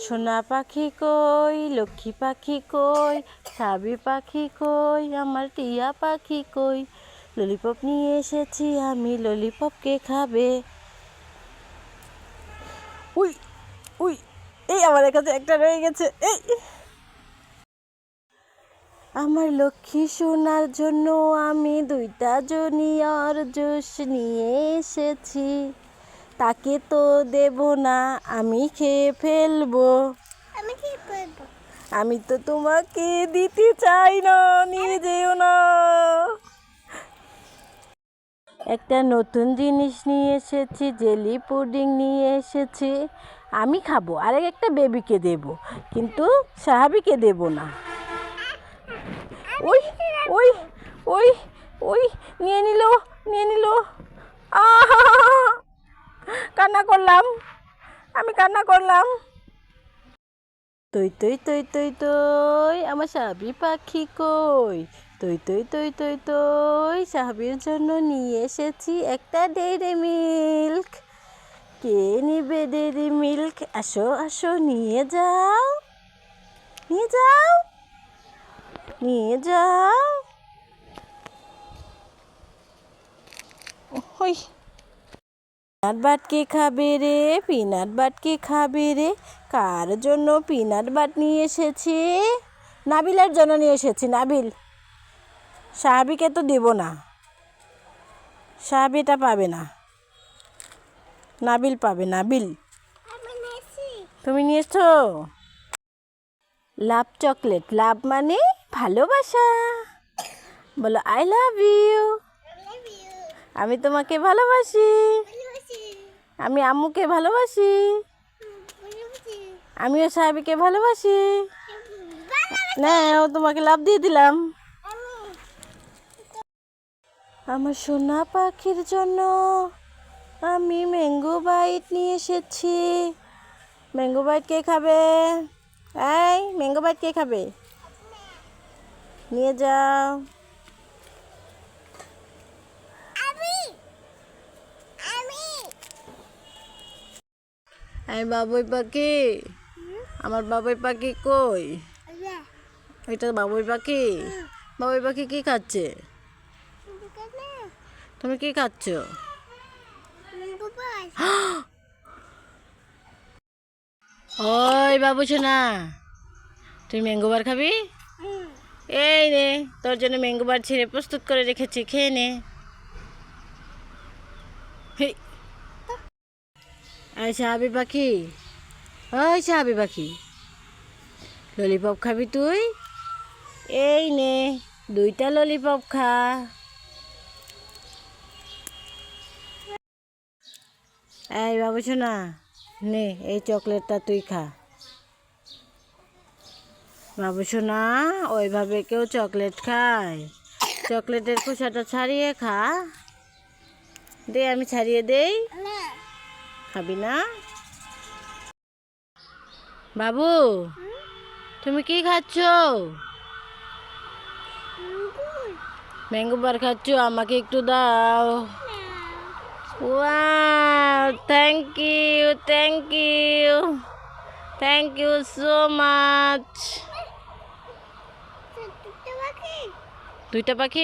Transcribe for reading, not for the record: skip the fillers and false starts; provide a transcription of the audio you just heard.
সোনা পাখি কই, লক্ষ্মী পাখি কই, সাবি পাখি কই, আমার টিয়া পাখি কই। ললিপপ নিয়ে এসেছি আমি, ললিপপ কে খাবে? উই উই, এই আমার কাছে একটা রয়ে গেছে। এই আমার লক্ষ্মী সোনার জন্য আমি 2টা জুনিয়র জুস নিয়ে এসেছি। তাকে তো দেব না, আমি খেয়ে ফেলবো। আমি তো তোমাকে দিতে চাই না, নিয়ে যেও না। একটা নতুন জিনিস নিয়ে এসেছি, জেলি পুডিং নিয়ে এসেছি। আমি খাবো, আরেক একটা বেবিকে দেব, কিন্তু সাহাবিকে দেব না। ওই ওই ওই ওই নিয়ে নিল। আহা, কান্না করলাম, আমি কান্না করলাম। তৈ তৈ তৈ তৈ তৈ, আমার সাহাবি পাখি কই? তৈ তৈ তৈ তৈ তৈ, সাহাবির জন্য নিয়ে এসেছি একটা ডেইরি মিল্ক। কে নিবে ডেইরি মিল্ক? আসো আসো, নিয়ে যাও নিয়ে যাও নিয়ে যাও। ওই পিনাট বাট কে খাবে রে? পিনাট বাট কে খাবে রে? কার জন্য পিনাট বাট নিয়ে এসেছি? নাবিলের জন্য নিয়ে এসেছি। নাবিল, সাহাবিকে তো দেব না, সাহাবিটা পাবে না, নাবিল পাবে। নাবিল, তুমি নিয়েছো? লাভ চকলেট, লাভ মানে ভালোবাসা। বলো আই লাভ ইউ। আমি তোমাকে ভালোবাসি, আমি আম্মুকে ভালোবাসি, আমিও সাহাবিকে ভালোবাসি। নাও, তোমাকে লাভ দিয়ে দিলাম। আমার সোনা পাখির জন্য আমি ম্যাঙ্গো বাইট নিয়ে এসেছি। ম্যাঙ্গো বাইট কে খাবে? এই ম্যাঙ্গো বাইট কে খাবে? নিয়ে যাও। আমি বাবুই পাখি, আমার বাবুই পাখি কই? এটা বাবুই পাখি। বাবুই পাখি কি খাচ্ছে? তুমি কি খাচ্ছ? ওই বাবু সোনা, তুই ম্যাঙ্গো বার খাবি? এই নে, তোর জন্য ম্যাঙ্গো বার ছিঁড়ে প্রস্তুত করে রেখেছি, খেয়ে নে। এই সাহাবি পাখি, ওই সাহাবি পাখি, ললিপপ খাবি তুই? এই নে, 2টা ললিপপ খা। এই বাবু সোনা, নে এই চকলেটটা তুই খা। বাবু সোনা, ওইভাবে কেউ চকলেট খায়? চকলেটের খোসাটা ছাড়িয়ে খা। দে, আমি ছাড়িয়ে দেই। খাবি না? বাবু, তুমি কি খাচ্ছ? ম্যাঙ্গো বার খাচ্ছ? আমাকে একটু দাও। Wow, thank you, thank you, thank you so much. 2টা পাখি?